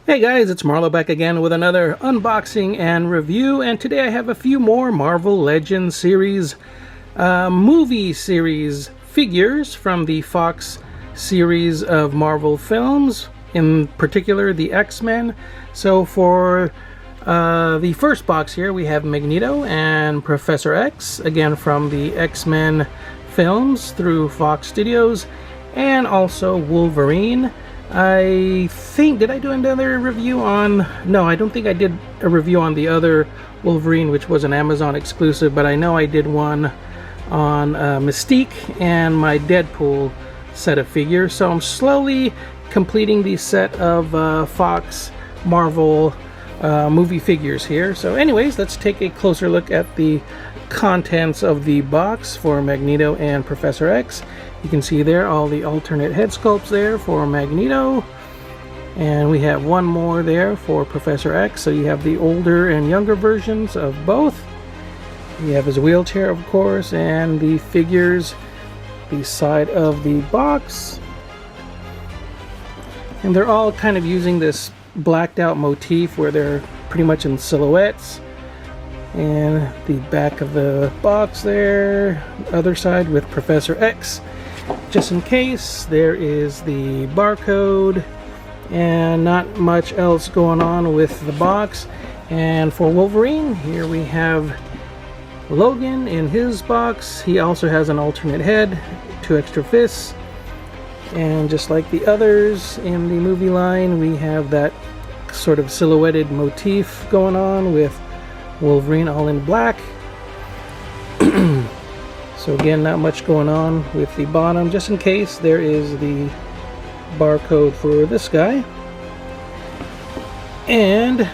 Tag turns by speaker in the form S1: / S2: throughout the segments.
S1: Hey guys, it's Marlo back again with another unboxing and review, and today I have a few more Marvel Legends series movie series figures from the Fox series of Marvel films, in particular the X-Men. So for the first box here we have Magneto and Professor X, again from the X-Men films through Fox Studios, and also Wolverine. I think, did I do another review on... No, I don't think I did a review on the other Wolverine, which was an Amazon exclusive, but I know I did one on Mystique and my Deadpool set of figures. So I'm slowly completing the set of Fox Marvel movie figures here. So anyways, let's take a closer look at the contents of the box for Magneto and Professor X. You can see there all the alternate head sculpts there for Magneto, and we have one more there for Professor X. So you have the older and younger versions of both. You have his wheelchair, of course, and the figures beside of the box, and they're all kind of using this blacked out motif where they're pretty much in silhouettes. And the back of the box there, other side with Professor X. Just in case, there is the barcode, and not much else going on with the box. And for Wolverine, here we have Logan in his box. He also has an alternate head, 2 extra fists, and just like the others in the movie line, we have that sort of silhouetted motif going on with Wolverine all in black. So again, not much going on with the bottom. Just in case, there is the barcode for this guy. And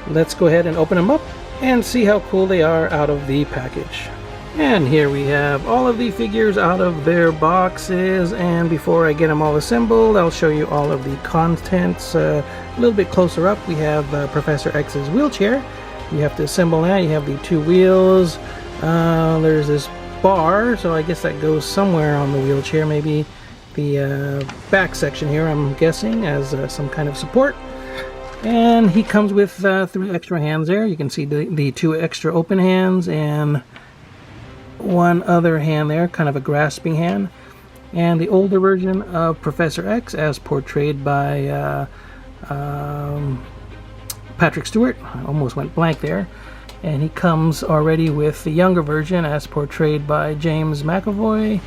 S1: let's go ahead and open them up and see how cool they are out of the package. And here we have all of the figures out of their boxes, and before I get them all assembled, I'll show you all of the contents a little bit closer up. We have Professor X's wheelchair. You have to assemble that. You have the 2 wheels. There's this bar, so I guess that goes somewhere on the wheelchair, maybe the back section here, I'm guessing, as some kind of support. And he comes with 3 extra hands there. You can see the 2 extra open hands and one other hand there, kind of a grasping hand. And the older version of Professor X, as portrayed by Patrick Stewart. I almost went blank there. And he comes already with the younger version, as portrayed by James McAvoy.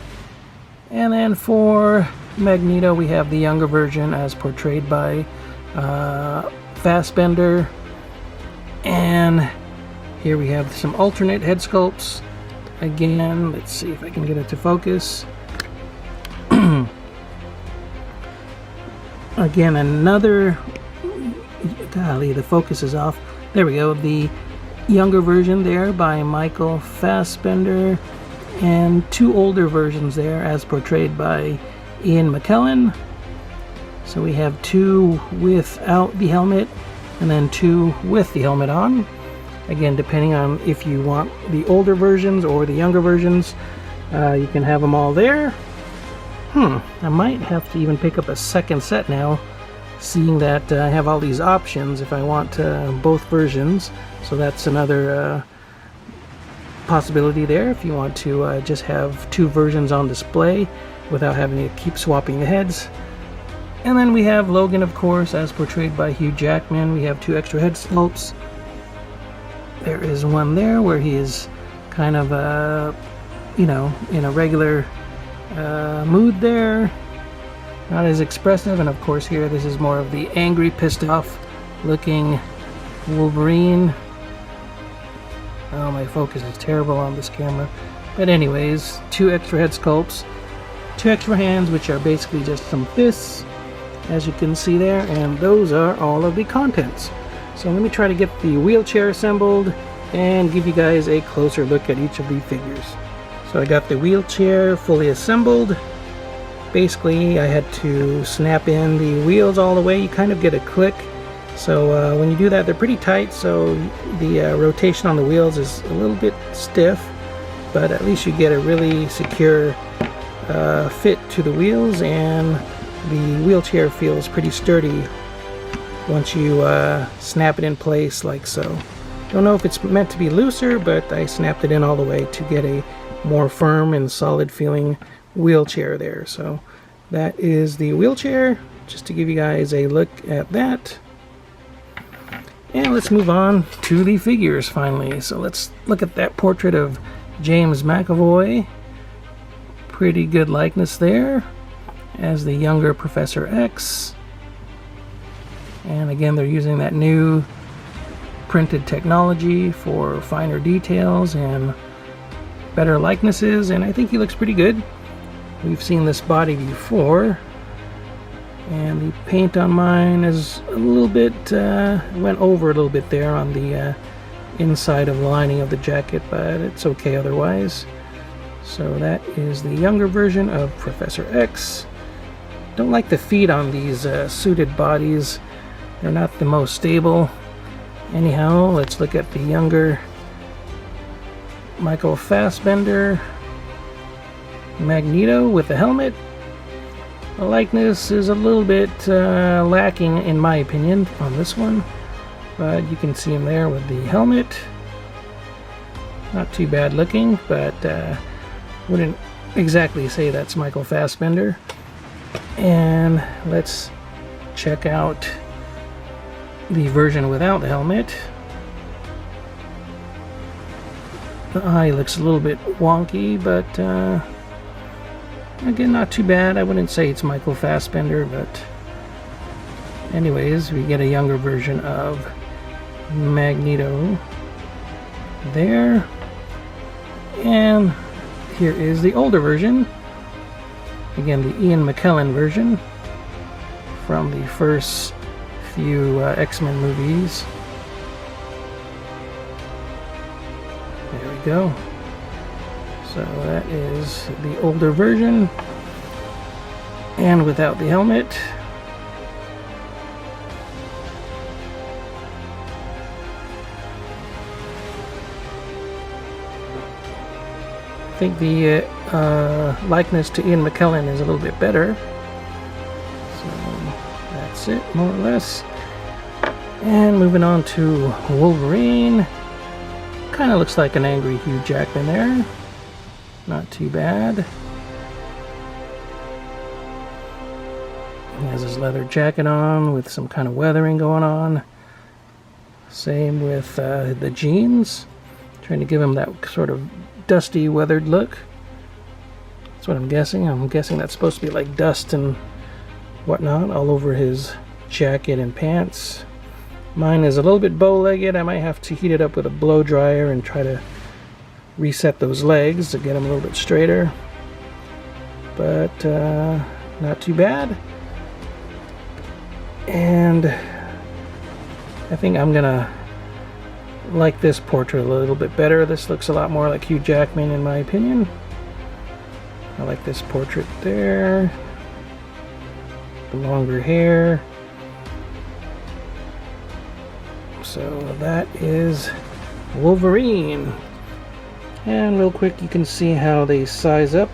S1: And then for Magneto, we have the younger version, as portrayed by Fassbender. And here we have some alternate head sculpts. Again, let's see if I can get it to focus. Again, another... Golly, the focus is off. There we go. The younger version there by Michael Fassbender, and 2 older versions there as portrayed by Ian McKellen. So we have 2 without the helmet and then 2 with the helmet on. Again, depending on if you want the older versions or the younger versions, you can have them all there. I might have to even pick up a second set now, seeing that I have all these options if I want both versions. So that's another possibility there, if you want to just have 2 versions on display without having to keep swapping the heads. And then we have Logan, of course, as portrayed by Hugh Jackman. We have 2 extra head sculpts. There is one there where he is kind of you know, in a regular mood there, not as expressive. And of course here, this is more of the angry, pissed off looking Wolverine. Oh, my focus is terrible on this camera. But anyways, 2 extra head sculpts, 2 extra hands, which are basically just some fists, as you can see there, and those are all of the contents. So let me try to get the wheelchair assembled and give you guys a closer look at each of the figures. So I got the wheelchair fully assembled. Basically, I had to snap in the wheels all the way. You kind of get a click. So when you do that, they're pretty tight, so the rotation on the wheels is a little bit stiff, but at least you get a really secure fit to the wheels. And the wheelchair feels pretty sturdy once you snap it in place like so. Don't know if it's meant to be looser, but I snapped it in all the way to get a more firm and solid feeling wheelchair there. So that is the wheelchair, just to give you guys a look at that. And let's move on to the figures finally. So let's look at that portrait of James McAvoy. Pretty good likeness there as the younger Professor X. And again, they're using that new printed technology for finer details and better likenesses, and I think he looks pretty good. We've seen this body before, and the paint on mine is a little bit went over a little bit there on the inside of the lining of the jacket, but it's okay otherwise. So that is the younger version of Professor X. Don't like the feet on these suited bodies. They're not the most stable. Anyhow, let's look at the younger Michael Fassbender, Magneto with the helmet. The likeness is a little bit lacking in my opinion on this one, but you can see him there with the helmet. Not too bad looking, but wouldn't exactly say that's Michael Fassbender. And let's check out the version without the helmet. The eye looks a little bit wonky, but again, not too bad. I wouldn't say it's Michael Fassbender, but anyways, we get a younger version of Magneto there. And here is the older version. Again, the Ian McKellen version from the first few X-Men movies. There we go. So that is the older version, and without the helmet. I think the likeness to Ian McKellen is a little bit better. That's it, more or less. And moving on to Wolverine. Kind of looks like an angry Hugh Jackman there. Not too bad. He has his leather jacket on with some kind of weathering going on. Same with the jeans. Trying to give him that sort of dusty, weathered look. That's what I'm guessing. I'm guessing that's supposed to be like dust and whatnot all over his jacket and pants. Mine is a little bit bow-legged. I might have to heat it up with a blow dryer and try to reset those legs to get them a little bit straighter. But not too bad. And I think I'm gonna like this portrait a little bit better. This looks a lot more like Hugh Jackman in my opinion. I like this portrait there. The longer hair. So that is Wolverine. And real quick, you can see how they size up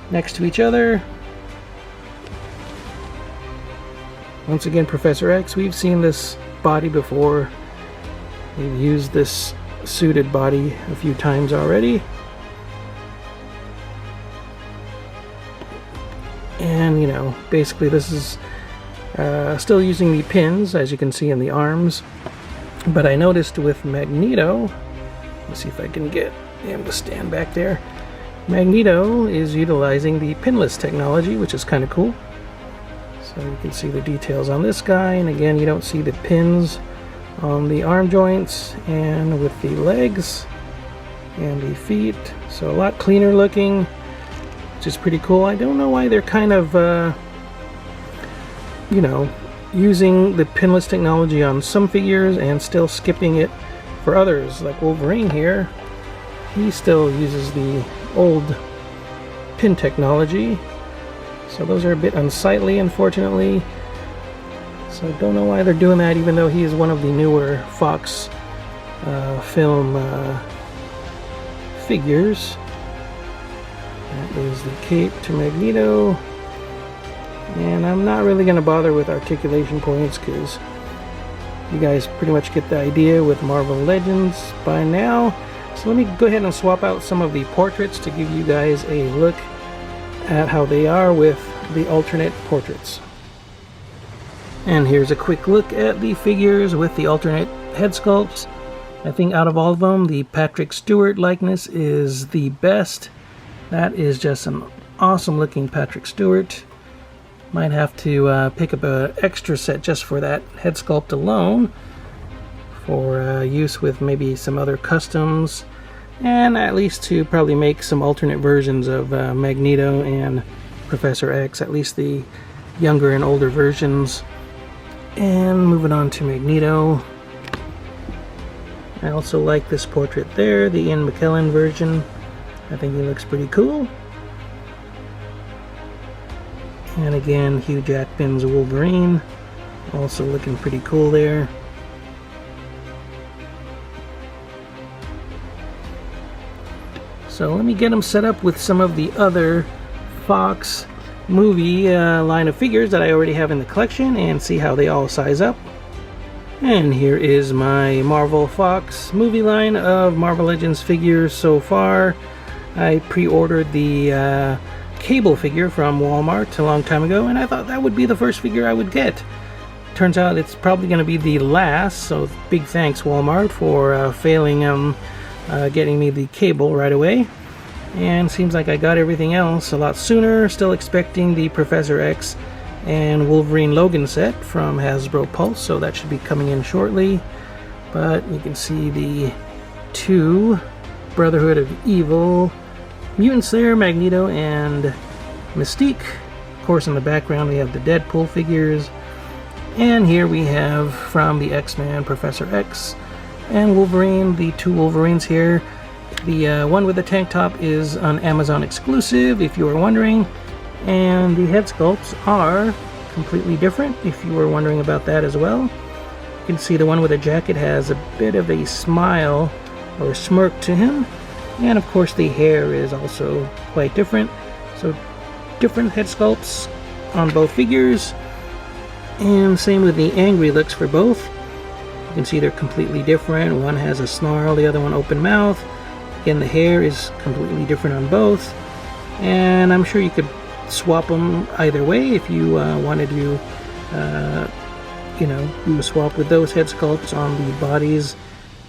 S1: next to each other. Once again, Professor X, we've seen this body before. We've used this suited body a few times already. And, you know, basically this is still using the pins, as you can see in the arms. But I noticed with Magneto, let's see if I can get him to stand back there. Magneto is utilizing the pinless technology, which is kind of cool. So you can see the details on this guy, and again, you don't see the pins on the arm joints and with the legs and the feet. So a lot cleaner looking, which is pretty cool. I don't know why they're kind of, you know, using the pinless technology on some figures and still skipping it for others. Like Wolverine here, he still uses the old pin technology. So those are a bit unsightly, unfortunately. So I don't know why they're doing that, even though he is one of the newer Fox film figures. That is the cape to Magneto. And I'm not really going to bother with articulation points because you guys pretty much get the idea with Marvel Legends by now. So let me go ahead and swap out some of the portraits to give you guys a look at how they are with the alternate portraits. And here's a quick look at the figures with the alternate head sculpts. I think out of all of them, the Patrick Stewart likeness is the best. That is just an awesome looking Patrick Stewart. Might have to pick up an extra set just for that head sculpt alone for use with maybe some other customs, and at least to probably make some alternate versions of Magneto and Professor X, at least the younger and older versions. And moving on to Magneto, I also like this portrait there, the Ian McKellen version. I think he looks pretty cool. And again, Hugh Jackman's Wolverine, also looking pretty cool there. So let me get them set up with some of the other Fox movie line of figures that I already have in the collection and see how they all size up. And here is my Marvel Fox movie line of Marvel Legends figures so far. I pre-ordered the Cable figure from Walmart a long time ago, and I thought that would be the first figure I would get. Turns out it's probably going to be the last, so big thanks Walmart for failing getting me the Cable right away. And seems like I got everything else a lot sooner. Still expecting the Professor X and Wolverine Logan set from Hasbro Pulse, so that should be coming in shortly. But you can see the two Brotherhood of Evil mutants there, Magneto and Mystique. Of course, in the background we have the Deadpool figures. And here we have from the X-Men, Professor X and Wolverine, the two Wolverines here. The one with the tank top is an Amazon exclusive, if you were wondering. And the head sculpts are completely different, if you were wondering about that as well. You can see the one with the jacket has a bit of a smile or smirk to him. And of course the hair is also quite different. So different head sculpts on both figures. And same with the angry looks for both. You can see they're completely different. One has a snarl, the other one open mouth. Again, the hair is completely different on both. And I'm sure you could swap them either way if you wanted to, do a swap with those head sculpts on the bodies.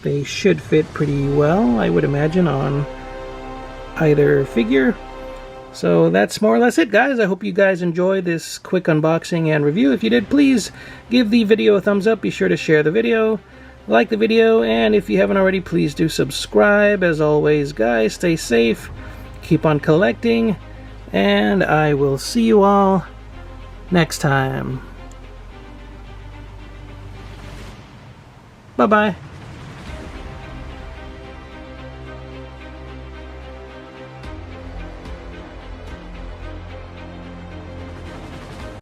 S1: They should fit pretty well, I would imagine, on either figure. So that's more or less it, guys. I hope you guys enjoyed this quick unboxing and review. If you did, please give the video a thumbs up. Be sure to share the video, like the video, and if you haven't already, please do subscribe. As always, guys, stay safe, keep on collecting, and I will see you all next time. Bye-bye.